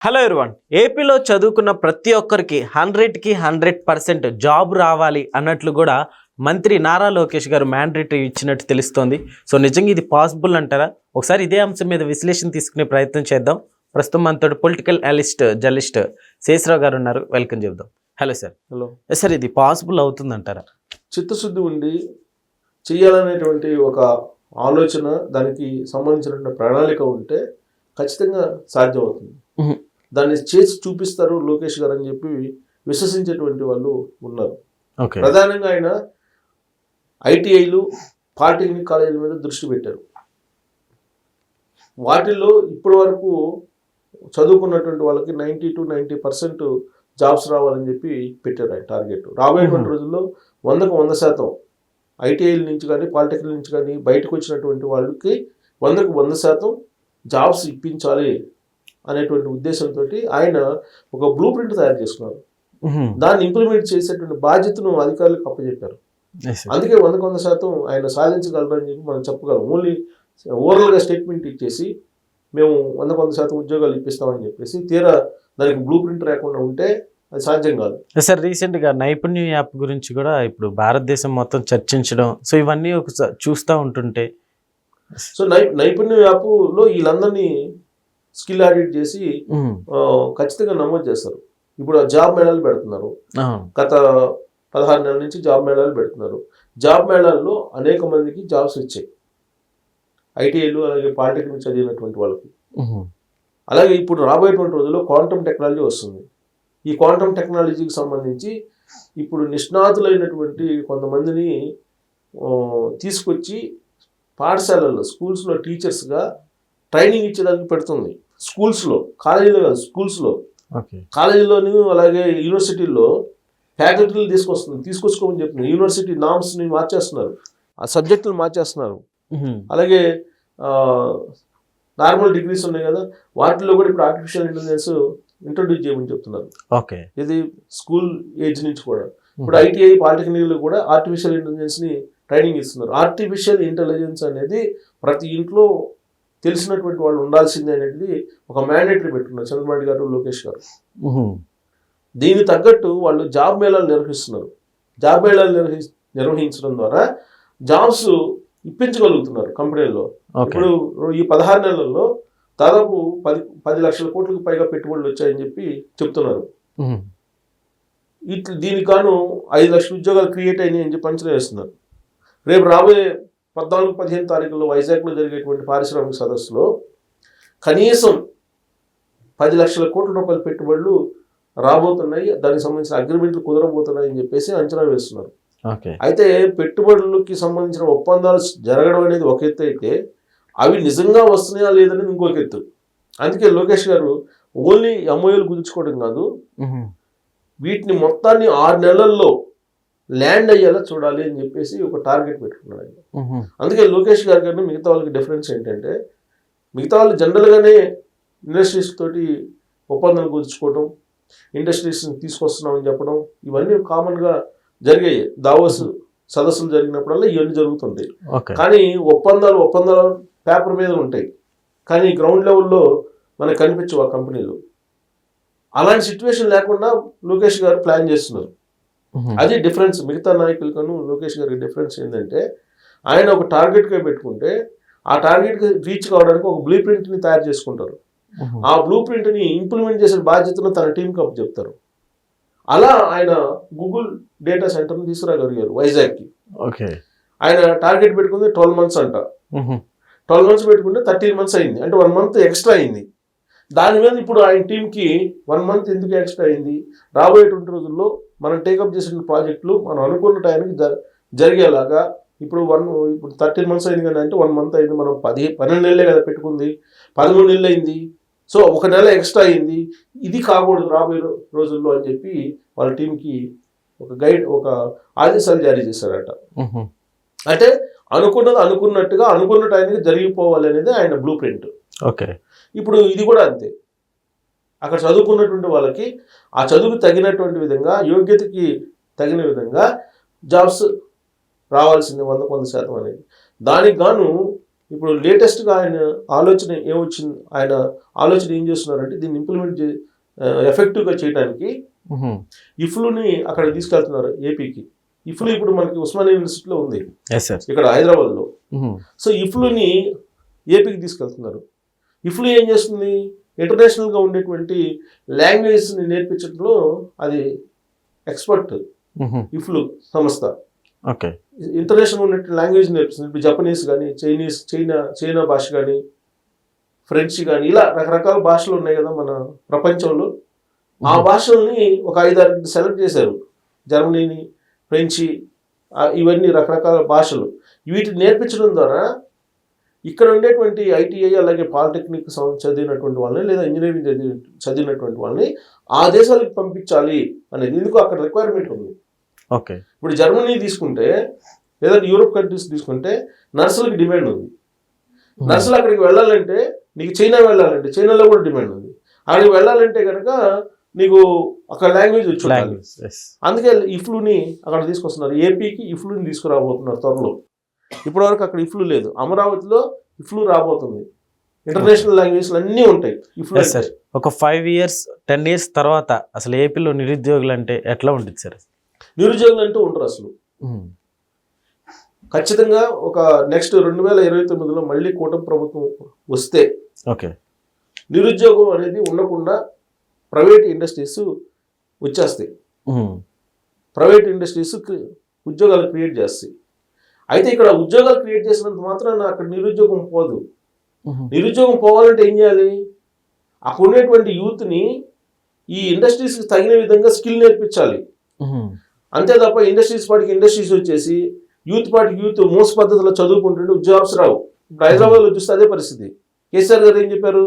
Hello everyone. ఏపీలో చదువుకున్న ప్రతి ఒక్కరికి 100కి 100% జాబ్ రావాలి అన్నట్లు కూడా మంత్రి నారా లోకేష్ గారు మ్యాండేటరీ ఇచ్చినట్టు తెలుస్తోంది. సో నిజంగా ఇది పాసిబుల్ అంటారా? ఒకసారి ఇదే అంశం మీద విశ్లేషణ తీసుకునే ప్రయత్నం చేద్దాం. ప్రస్తుతం మనతో పొలిటికల్ జర్నలిస్ట్ శేషరావు గారు ఉన్నారు. వెల్కమ్ చెప్దాం. Hello sir. హలో సార్, ఇది పాసిబుల్ అవుతుందంటారా? చిత్తశుద్ధి ఉండి చేయాలనేటువంటి ఒక ఆలోచన, దానికి సంబంధించిన ప్రణాళిక ఉంటే ఖచ్చితంగా సాధ్యం అవుతుంది. దాన్ని చేసి చూపిస్తారు లోకేష్ గారు అని చెప్పి విశ్వసించేటువంటి వాళ్ళు ఉన్నారు. ప్రధానంగా ఆయన ఐటీఐలు, పాలిటెక్నిక్ కాలేజీల మీద దృష్టి పెట్టారు. వాటిల్లో ఇప్పటి వరకు చదువుకున్నటువంటి వాళ్ళకి 90 to 90% జాబ్స్ రావాలని చెప్పి పెట్టారు ఆయన టార్గెట్. రాబోయేటువంటి రోజుల్లో 100కు 100% ఐటీఐల నుంచి కానీ పాలిటెక్నిక్ నుంచి కానీ బయటకు వచ్చినటువంటి వాళ్ళకి 100కు 100% జాబ్స్ ఇప్పించాలి అనేటువంటి ఉద్దేశంతో ఆయన ఒక బ్లూ ప్రింట్ తయారు చేసుకున్నారు. దాన్ని ఇంప్లిమెంట్ చేసేటువంటి బాధ్యతను అధికారులకు అప్పచెప్పారు. అందుకే 100కు 100% ఆయన సాధించగలరని చెప్పి మనం చెప్పగలం. ఓన్లీ ఓవరాల్గా స్టేట్మెంట్ ఇచ్చేసి మేము 100కు 100% ఉద్యోగాలు ఇప్పిస్తామని చెప్పేసి తీరా దానికి బ్లూ ప్రింట్ లేకుండా ఉంటే అది సాధ్యం కాదు. సార్, రీసెంట్గా నైపుణ్యం యాప్ గురించి కూడా ఇప్పుడు భారతదేశం మొత్తం చర్చించడం, సో ఇవన్నీ ఒకసారి చూస్తూ ఉంటుంటే, సో నైపుణ్యం యాప్లో వీళ్ళందరినీ స్కిల్ ఆడిట్ చేసి ఖచ్చితంగా నమోదు చేస్తారు. ఇప్పుడు జాబ్ మేళాలు పెడుతున్నారు. గత 16 నెలల నుంచి జాబ్ మేళాలు పెడుతున్నారు. జాబ్ మేళాల్లో అనేక మందికి జాబ్స్ వచ్చాయి, ఐటీఐలు అలాగే పాలిటెక్నిక్ చదివినటువంటి వాళ్ళకి. అలాగే ఇప్పుడు రాబోయేటువంటి రోజుల్లో క్వాంటమ్ టెక్నాలజీ వస్తుంది. ఈ క్వాంటమ్ టెక్నాలజీకి సంబంధించి ఇప్పుడు నిష్ణాతులైనటువంటి కొంతమందిని తీసుకొచ్చి పాఠశాలల్లో, స్కూల్స్లో టీచర్స్గా ట్రైనింగ్ ఇచ్చేదానికి పెడుతుంది. స్కూల్స్లో, కాలేజీలో కాదు, స్కూల్స్లో, కాలేజీలోని అలాగే యూనివర్సిటీల్లో ఫ్యాకల్టీలు తీసుకొచ్చుకోమని చెప్తున్నారు. యూనివర్సిటీ నామ్స్ని మార్చేస్తున్నారు, ఆ సబ్జెక్టులు మార్చేస్తున్నారు. అలాగే నార్మల్ డిగ్రీస్ ఉన్నాయి కదా, వాటిల్లో కూడా ఇప్పుడు ఆర్టిఫిషియల్ ఇంటెలిజెన్స్ ఇంట్రొడ్యూస్ చేయమని చెప్తున్నారు. ఇది స్కూల్ ఏజ్ నుంచి కూడా. ఇప్పుడు ఐటీఐ, పాలిటెక్నిక్లో కూడా ఆర్టిఫిషియల్ ఇంటెలిజెన్స్ని ట్రైనింగ్ ఇస్తున్నారు. ఆర్టిఫిషియల్ ఇంటెలిజెన్స్ అనేది ప్రతి ఇంట్లో తెలిసినటువంటి వాళ్ళు ఉండాల్సిందే అనేది ఒక మ్యాండేటరీ పెట్టుకున్నారు చంద్రబాబు గారు, లోకేష్ గారు. దీనికి తగ్గట్టు వాళ్ళు జాబ్ మేళాలు నిర్వహిస్తున్నారు. జాబ్ మేళాలు నిర్వహించడం ద్వారా జాబ్స్ ఇప్పించగలుగుతున్నారు కంపెనీల్లో. ఇప్పుడు ఈ 16 నెలల్లో దాదాపు 10 లక్షల కోట్లకు పైగా పెట్టుబడులు వచ్చాయని చెప్పి చెప్తున్నారు. దీనికి గాను 5 లక్షల ఉద్యోగాలు క్రియేట్ అయినాయి అని చెప్పి అంచనా వేస్తున్నారు. రేపు రాబోయే 14-15 తారీఖుల్లో వైజాగ్లో జరిగేటువంటి పారిశ్రామిక సదస్సులో కనీసం 10 లక్షల కోట్ల రూపాయల పెట్టుబడులు రాబోతున్నాయి, దానికి సంబంధించిన అగ్రిమెంట్లు కుదరబోతున్నాయి అని చెప్పేసి అంచనా వేస్తున్నారు. అయితే పెట్టుబడులకి సంబంధించిన ఒప్పందాలు జరగడం అనేది ఒక ఎత్తు అయితే, అవి నిజంగా వస్తున్నాయా లేదనేది ఇంకొక ఎత్తు. అందుకే లోకేష్ గారు ఓన్లీ ఎంఓయూలు కుదుర్చుకోవడం కాదు, వీటిని మొత్తాన్ని 6 నెలల్లో ల్యాండ్ అయ్యేలా చూడాలి అని చెప్పేసి ఒక టార్గెట్ పెట్టుకున్నాడు ఆయన. అందుకే లోకేష్ గారి కన్నా మిగతా వాళ్ళకి డిఫరెన్స్ ఏంటంటే, మిగతా వాళ్ళు జనరల్గానే ఇండస్ట్రీస్ తోటి ఒప్పందాలు కుదుర్చుకోవడం, ఇండస్ట్రీస్ని తీసుకొస్తున్నామని చెప్పడం, ఇవన్నీ కామన్గా జరిగాయి. దావోస్ సదస్సులు జరిగినప్పుడల్లా ఇవన్నీ జరుగుతుంటాయి. కానీ ఒప్పందాలు పేపర్ మీద ఉంటాయి, కానీ గ్రౌండ్ లెవెల్లో మనకు కనిపించవు ఆ కంపెనీలు. అలాంటి సిచ్యువేషన్ లేకుండా లోకేష్ గారు ప్లాన్ చేస్తున్నారు. అది డిఫరెన్స్. మిగతా నాయకులకను లోకేష్ గారికి డిఫరెన్స్ ఏంటంటే, ఆయన ఒక టార్గెట్గా పెట్టుకుంటే ఆ టార్గెట్కి రీచ్ కావడానికి ఒక బ్లూ ప్రింట్ని తయారు చేసుకుంటారు. ఆ బ్లూ ప్రింట్ని ఇంప్లిమెంట్ చేసే బాధ్యతను తన టీంకి అప్పు చెప్తారు. అలా ఆయన గూగుల్ డేటా సెంటర్ని తీసుకురాగలిగారు వైజాగ్కి. ఆయన టార్గెట్ పెట్టుకుంది 12 months అంట. 12 months పెట్టుకుంటే 13 months అయింది, అంటే 1 month ఎక్స్ట్రా అయింది. దాని మీద ఇప్పుడు ఆయన టీంకి 1 month ఎందుకు ఎక్స్ట్రా అయింది, రాబోయేటువంటి రోజుల్లో మనం టేకప్ చేసిన ప్రాజెక్టులు మనం అనుకున్న టైంకి జరిగేలాగా, ఇప్పుడు 13 months అయింది కానీ అంటే 1 month అయింది, మనం 12 నెలలే కదా పెట్టుకుంది, 13 నెలలు అయింది, సో 1 నెల ఎక్స్ట్రా అయింది, ఇది కాకూడదు రాబోయే రోజుల్లో అని చెప్పి వాళ్ళ టీంకి ఒక ఆదేశాలు జారీ చేశారట. అంటే అనుకున్నట్టుగా అనుకున్న టైంకి జరిగిపోవాలి అనేది ఆయన బ్లూ ప్రింట్. ఇప్పుడు ఇది కూడా అంతే. అక్కడ చదువుకున్నటువంటి వాళ్ళకి ఆ చదువుకు తగినటువంటి విధంగా, యోగ్యతకి తగిన విధంగా జాబ్స్ రావాల్సింది 100% అనేది. దానికి గాను ఇప్పుడు లేటెస్ట్గా ఆయన ఆలోచన ఏమొచ్చింది, ఆయన ఆలోచన ఏం చేస్తున్నారంటే దీన్ని ఇంప్లిమెంట్ ఎఫెక్టివ్గా చేయడానికి ఇఫ్లుని అక్కడ తీసుకెళ్తున్నారు ఏపీకి. ఇఫ్లు ఇప్పుడు మనకి ఉస్మానియా యూనివర్సిటీలో ఉంది ఇక్కడ హైదరాబాద్లో. సో ఇఫ్లుని ఏపీకి తీసుకెళ్తున్నారు. ఇఫ్లు ఏం చేస్తుంది, ఇంటర్నేషనల్గా ఉండేటువంటి లాంగ్వేజ్ని నేర్పించడంలో అది ఎక్స్పర్ట్. ఇఫ్లు సంస్థ ఓకే ఇంటర్నేషనల్ ఉన్నట్టు లాంగ్వేజ్ నేర్పిస్తుంది. ఇప్పుడు జపనీస్ కానీ, చైనా భాష కానీ, ఫ్రెంచ్ కానీ, ఇలా రకరకాల భాషలు ఉన్నాయి కదా మన ప్రపంచంలో. ఆ భాషల్ని ఒక 5-6 సెలెక్ట్ చేశారు. జర్మనీని, ఫ్రెంచి, ఇవన్నీ రకరకాల భాషలు. వీటిని నేర్పించడం ద్వారా ఇక్కడ ఉండేటువంటి ఐటీఐ అలాగే పాలిటెక్నిక్ చదివినటువంటి వాళ్ళని లేదా ఇంజనీరింగ్ చదివినటువంటి వాళ్ళని ఆ దేశాలకు పంపించాలి అనేది. ఎందుకు అక్కడ రిక్వైర్మెంట్ ఉంది. ఓకే ఇప్పుడు జర్మనీ తీసుకుంటే లేదా యూరోప్ కంట్రీస్ తీసుకుంటే నర్సులకు డిమాండ్ ఉంది. నర్సులు అక్కడికి వెళ్ళాలంటే నీకు చైనా వెళ్ళాలంటే చైనాలో కూడా డిమాండ్ ఉంది. అక్కడికి వెళ్ళాలంటే కనుక నీకు అక్కడ లాంగ్వేజ్ వచ్చి ఉండాలి. అందుకే ఇఫ్లుని అక్కడ తీసుకొస్తున్నారు. ఏపీకి ఇఫ్లుని తీసుకురాబోతున్నారు త్వరలో. ఇప్పటివరకు అక్కడ ఇఫ్లు లేదు. అమరావతిలో ఇఫ్లు రాబోతుంది. ఇంటర్నేషనల్ లాంగ్వేజ్లు అన్నీ ఉంటాయి ఇఫ్లు. సార్ ఒక 5 years 10 years తర్వాత అసలు ఏపీలో నిరుద్యోగులు అంటే ఎట్లా ఉంటుంది సార్? నిరుద్యోగులు అంటూ ఉండరు అసలు. ఖచ్చితంగా ఒక నెక్స్ట్ 2029లో మళ్ళీ కూటమి ప్రభుత్వం వస్తే ఓకే నిరుద్యోగం అనేది ఉండకుండా ప్రైవేట్ ఇండస్ట్రీస్ వచ్చేస్తాయి. ప్రైవేట్ ఇండస్ట్రీస్ ఉద్యోగాలు క్రియేట్ చేస్తాయి. అయితే ఇక్కడ ఉద్యోగాలు క్రియేట్ చేసినంత మాత్రాన అక్కడ నిరుద్యోగం పోదు. నిరుద్యోగం పోవాలంటే ఏం చేయాలి, అక్కడ ఉండేటువంటి యూత్ని ఈ ఇండస్ట్రీస్కి తగిన విధంగా స్కిల్ నేర్పించాలి. అంతే తప్ప ఇండస్ట్రీస్ పాటికి ఇండస్ట్రీస్ వచ్చేసి యూత్ పాటికి యూత్ మోస పద్ధతిలో చదువుకుంటుంటే ఉద్యోగాలు రావు. ఇప్పుడు హైదరాబాద్లో చూస్తే అదే పరిస్థితి. కేసీఆర్ గారు ఏం చెప్పారు,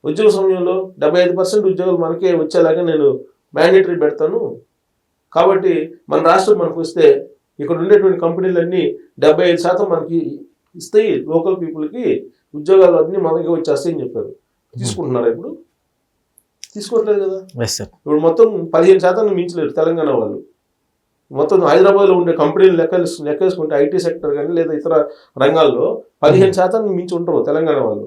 ఉద్యోగ సమయంలో 75% ఉద్యోగాలు మనకే వచ్చేలాగా నేను మ్యాండేటరీ పెడతాను. కాబట్టి మన రాష్ట్రం మనకు వస్తే ఇక్కడ ఉండేటువంటి కంపెనీలన్నీ 75% మనకి ఇస్తాయి, లోకల్ పీపుల్కి ఉద్యోగాలు అన్నీ మనకి వచ్చేస్తాయని చెప్పారు. తీసుకుంటున్నారా ఇప్పుడు? తీసుకోవట్లేదు కదా. ఇప్పుడు మొత్తం 15% మించలేరు తెలంగాణ వాళ్ళు. మొత్తం హైదరాబాద్లో ఉండే కంపెనీలు లెక్కేసుకుంటే ఐటీ సెక్టర్ కానీ లేదా ఇతర రంగాల్లో 15% మించి ఉంటారు తెలంగాణ వాళ్ళు.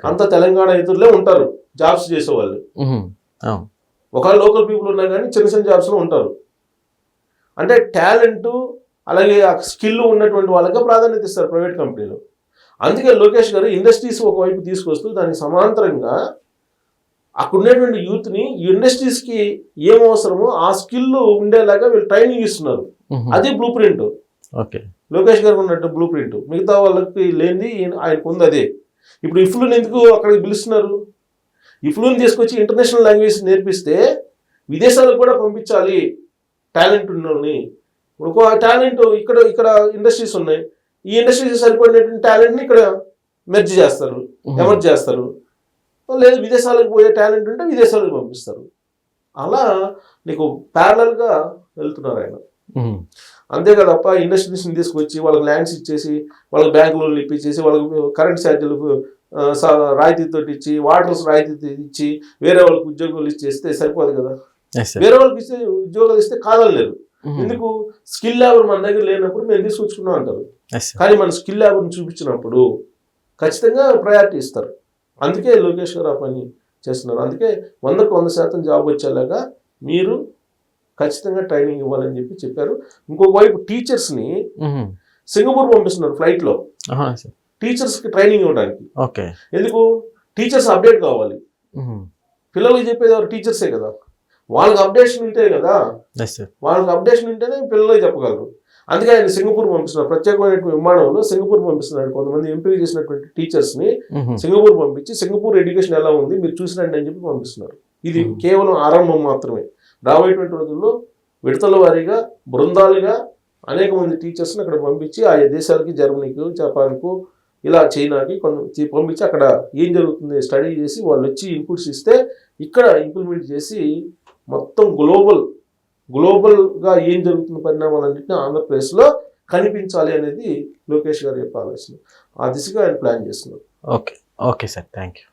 అంతా తెలంగాణ ఇతరులే ఉంటారు జాబ్స్ చేసేవాళ్ళు. ఒకవేళ లోకల్ పీపుల్ ఉన్నా కానీ చిన్న చిన్న జాబ్స్లో ఉంటారు. అంటే టాలెంట్ అలాగే ఆ స్కిల్ ఉన్నటువంటి వాళ్ళకే ప్రాధాన్యత ఇస్తారు ప్రైవేట్ కంపెనీలు. అందుకే లోకేష్ గారు ఇండస్ట్రీస్ ఒకవైపు తీసుకొస్తూ దానికి సమాంతరంగా అక్కడ ఉండేటువంటి యూత్ని ఇండస్ట్రీస్కి ఏం అవసరమో ఆ స్కిల్ ఉండేలాగా వీళ్ళు ట్రైనింగ్ ఇస్తున్నారు. అది బ్లూ ప్రింట్. ఓకే లోకేష్ గారికి ఉన్నట్టు బ్లూ ప్రింట్ మిగతా వాళ్ళకి లేనిది ఆయనకు ఉంది. అదే ఇప్పుడు ఇఫ్లుని ఎందుకు అక్కడికి పిలుస్తున్నారు, ఇఫ్లుని తీసుకొచ్చి ఇంటర్నేషనల్ లాంగ్వేజ్ నేర్పిస్తే విదేశాలకు కూడా పంపించాలి టాలెంట్ ఉన్నోని. ఇప్పుడు టాలెంట్ ఇక్కడ ఇండస్ట్రీస్ ఉన్నాయి, ఈ ఇండస్ట్రీస్ సరిపడినటువంటి టాలెంట్ని ఇక్కడ మెర్జ్ చేస్తారు, ఎమర్జ్ చేస్తారు. లేదు విదేశాలకు పోయే టాలెంట్ ఉంటే విదేశాలకు పంపిస్తారు. అలా నీకు ప్యారలల్గా వెళ్తున్నారు ఆయన. అంతే కదప్ప ఇండస్ట్రీస్ని తీసుకొచ్చి వాళ్ళకి ల్యాండ్స్ ఇచ్చేసి వాళ్ళకి బ్యాంక్ లోన్లు ఇప్పించేసి వాళ్ళకి కరెంట్ ఛార్జీలకు రాయితీతో ఇచ్చి వాటర్స్ రాయితీ ఇచ్చి వేరే వాళ్ళకి ఉద్యోగాలు ఇచ్చేస్తే సరిపోదు కదా. వేరే వాళ్ళకి ఇస్తే ఉద్యోగాలు ఇస్తే కాదనలేరు. ఎందుకు, స్కిల్ లేబర్ మన దగ్గర లేనప్పుడు మేము తీసుకొచ్చుకున్నాం అంటారు. కానీ మన స్కిల్ లేబర్ని చూపించినప్పుడు ఖచ్చితంగా ప్రయారిటీ ఇస్తారు. అందుకే లోకేష్ గారు ఆ పని చేస్తున్నారు. అందుకే 100% జాబ్ వచ్చేలాగా మీరు ఖచ్చితంగా ట్రైనింగ్ ఇవ్వాలని చెప్పారు. ఇంకొక వైపు టీచర్స్ని సింగపూర్ పంపిస్తున్నారు ఫ్లైట్లో టీచర్స్కి ట్రైనింగ్ ఇవ్వడానికి. ఎందుకు, టీచర్స్ అప్డేట్ కావాలి. పిల్లలకి చెప్పేది ఎవరు, టీచర్సే కదా. వాళ్ళకి అప్డేషన్ ఉంటే కదా, వాళ్ళకి అప్డేషన్ ఉంటేనే పిల్లలకి చెప్పగలరు. అందుకే ఆయన సింగపూర్ పంపిస్తున్నారు. ప్రత్యేకమైన విమానంలో సింగపూర్ పంపిస్తున్నాడు. కొంతమంది ఎంపిక చేసినటువంటి టీచర్స్ని సింగపూర్ పంపించి సింగపూర్ ఎడ్యుకేషన్ ఎలా ఉంది మీరు చూసిరండి అని చెప్పి పంపిస్తున్నారు. ఇది కేవలం ఆరంభం మాత్రమే. రాబోయేటువంటి రోజుల్లో విడతల వారీగా బృందాలుగా అనేక మంది టీచర్స్ని అక్కడ పంపించి ఆయా దేశాలకి, జర్మనీకి, జపాన్కు, ఇలా చైనాకి కొంత పంపించి అక్కడ ఏం జరుగుతుంది స్టడీ చేసి వాళ్ళు వచ్చి ఇన్పుట్స్ ఇస్తే ఇక్కడ ఇంప్లిమెంట్ చేసి మొత్తం గ్లోబల్గా ఏం జరుగుతున్న పరిణామాలన్నింటినీ ఆంధ్రప్రదేశ్లో కనిపించాలి అనేది లోకేష్ గారి యొక్క ఆలోచన. ఆ దిశగా ఆయన ప్లాన్ చేస్తున్నారు. Okay sir, thank you.